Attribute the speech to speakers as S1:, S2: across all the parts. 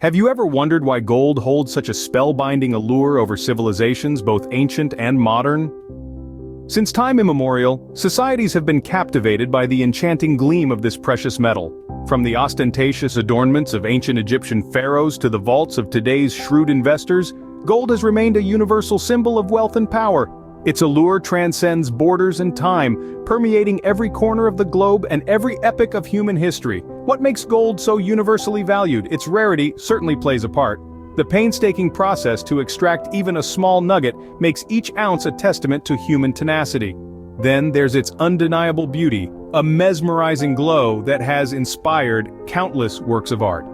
S1: Have you ever wondered why gold holds such a spellbinding allure over civilizations, both ancient and modern? Since time immemorial, societies have been captivated by the enchanting gleam of this precious metal. From the ostentatious adornments of ancient Egyptian pharaohs to the vaults of today's shrewd investors, gold has remained a universal symbol of wealth and power. Its allure transcends borders and time, permeating every corner of the globe and every epoch of human history. What makes gold so universally valued? Its rarity certainly plays a part. The painstaking process to extract even a small nugget makes each ounce a testament to human tenacity. Then there's its undeniable beauty, a mesmerizing glow that has inspired countless works of art.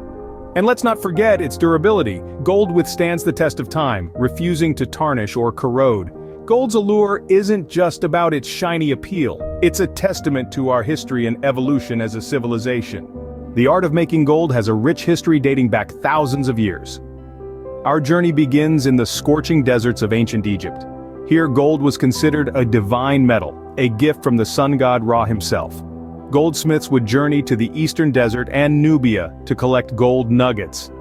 S1: And let's not forget its durability. Gold withstands the test of time, refusing to tarnish or corrode. Gold's allure isn't just about its shiny appeal, it's a testament to our history and evolution as a civilization. The art of making gold has a rich history dating back thousands of years. Our journey begins in the scorching deserts of ancient Egypt. Here gold was considered a divine metal, a gift from the sun god Ra himself. Goldsmiths would journey to the eastern desert and Nubia to collect gold nuggets.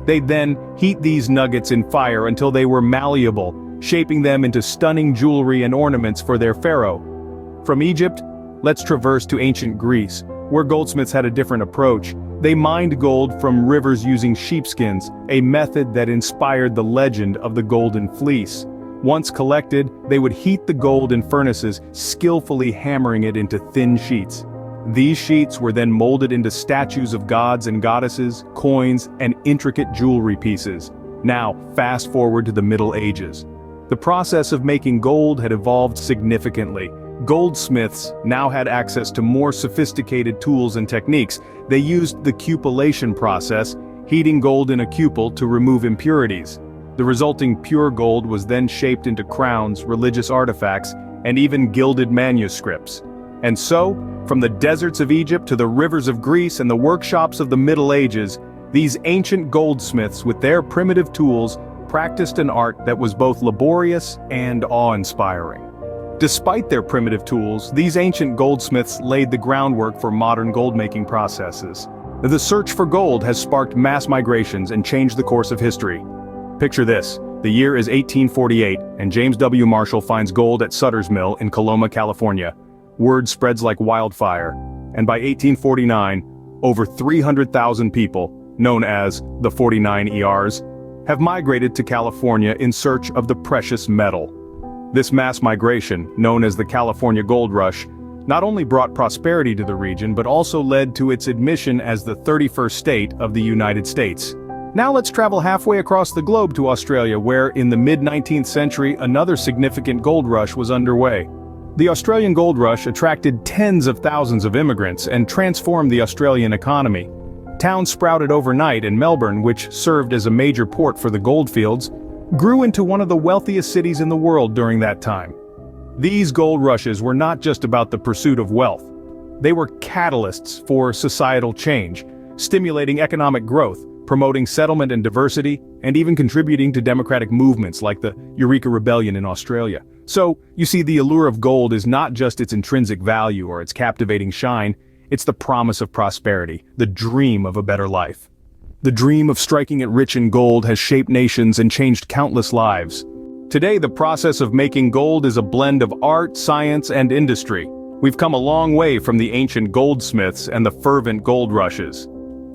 S1: They'd then heat these nuggets in fire until they were malleable, shaping them into stunning jewelry and ornaments for their pharaoh. From Egypt, let's traverse to ancient Greece, where goldsmiths had a different approach. They mined gold from rivers using sheepskins, a method that inspired the legend of the Golden Fleece. Once collected, they would heat the gold in furnaces, skillfully hammering it into thin sheets. These sheets were then molded into statues of gods and goddesses, coins, and intricate jewelry pieces. Now, fast forward to the Middle Ages. The process of making gold had evolved significantly. Goldsmiths now had access to more sophisticated tools and techniques. They used the cupellation process, heating gold in a cupel to remove impurities. The resulting pure gold was then shaped into crowns, religious artifacts, and even gilded manuscripts. And so, from the deserts of Egypt to the rivers of Greece and the workshops of the Middle Ages, these ancient goldsmiths with their primitive tools practiced an art that was both laborious and awe-inspiring. Despite their primitive tools, these ancient goldsmiths laid the groundwork for modern gold-making processes. The search for gold has sparked mass migrations and changed the course of history. Picture this. The year is 1848, and James W. Marshall finds gold at Sutter's Mill in Coloma, California. Word spreads like wildfire, and by 1849, over 300,000 people, known as the 49 ERs, have migrated to California in search of the precious metal. This mass migration, known as the California Gold Rush, not only brought prosperity to the region but also led to its admission as the 31st state of the United States. Now let's travel halfway across the globe to Australia, where in the mid-19th century another significant gold rush was underway. The Australian Gold Rush attracted tens of thousands of immigrants and transformed the Australian economy. Towns sprouted overnight, and Melbourne, which served as a major port for the goldfields, grew into one of the wealthiest cities in the world during that time. These gold rushes were not just about the pursuit of wealth. They were catalysts for societal change, stimulating economic growth, promoting settlement and diversity, and even contributing to democratic movements like the Eureka Rebellion in Australia. So, you see, the allure of gold is not just its intrinsic value or its captivating shine, it's the promise of prosperity, the dream of a better life. The dream of striking it rich in gold has shaped nations and changed countless lives. Today, the process of making gold is a blend of art, science, and industry. We've come a long way from the ancient goldsmiths and the fervent gold rushes.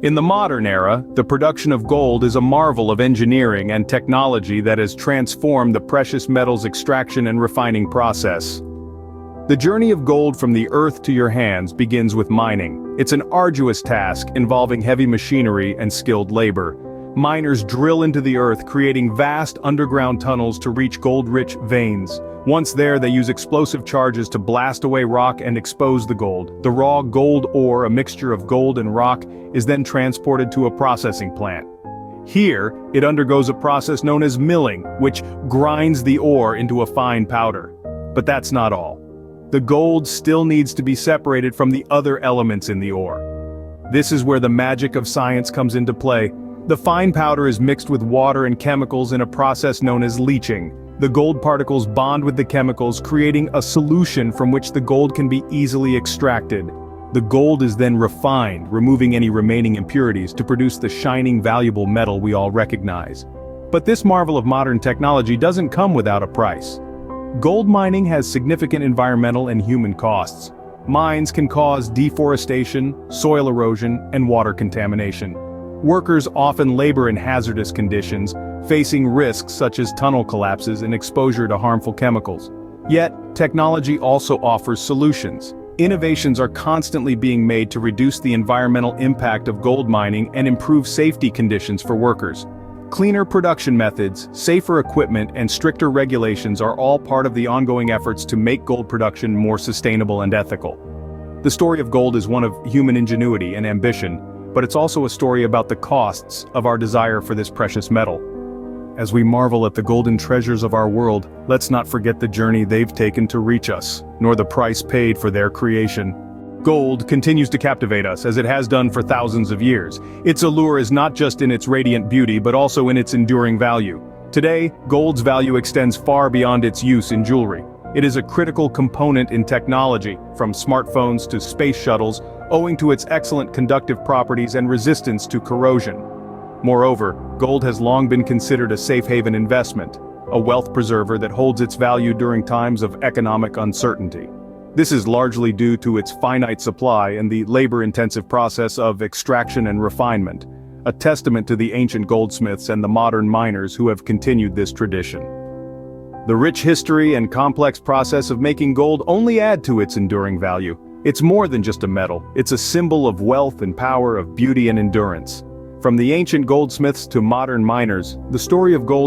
S1: In the modern era, the production of gold is a marvel of engineering and technology that has transformed the precious metals extraction and refining process. The journey of gold from the earth to your hands begins with mining. It's an arduous task involving heavy machinery and skilled labor. Miners drill into the earth, creating vast underground tunnels to reach gold-rich veins. Once there, they use explosive charges to blast away rock and expose the gold. The raw gold ore, a mixture of gold and rock, is then transported to a processing plant. Here, it undergoes a process known as milling, which grinds the ore into a fine powder. But that's not all. The gold still needs to be separated from the other elements in the ore. This is where the magic of science comes into play. The fine powder is mixed with water and chemicals in a process known as leaching. The gold particles bond with the chemicals, creating a solution from which the gold can be easily extracted. The gold is then refined, removing any remaining impurities to produce the shining, valuable metal we all recognize. But this marvel of modern technology doesn't come without a price. Gold mining has significant environmental and human costs. Mines can cause deforestation, soil erosion, and water contamination. Workers often labor in hazardous conditions, facing risks such as tunnel collapses and exposure to harmful chemicals. Yet, technology also offers solutions. Innovations are constantly being made to reduce the environmental impact of gold mining and improve safety conditions for workers. Cleaner production methods, safer equipment, and stricter regulations are all part of the ongoing efforts to make gold production more sustainable and ethical. The story of gold is one of human ingenuity and ambition, but it's also a story about the costs of our desire for this precious metal. As we marvel at the golden treasures of our world, let's not forget the journey they've taken to reach us, nor the price paid for their creation. Gold continues to captivate us, as it has done for thousands of years. Its allure is not just in its radiant beauty, but also in its enduring value. Today, gold's value extends far beyond its use in jewelry. It is a critical component in technology, from smartphones to space shuttles, owing to its excellent conductive properties and resistance to corrosion. Moreover, gold has long been considered a safe haven investment, a wealth preserver that holds its value during times of economic uncertainty. This is largely due to its finite supply and the labor-intensive process of extraction and refinement, a testament to the ancient goldsmiths and the modern miners who have continued this tradition. The rich history and complex process of making gold only add to its enduring value. It's more than just a metal, it's a symbol of wealth and power, of beauty and endurance. From the ancient goldsmiths to modern miners, the story of gold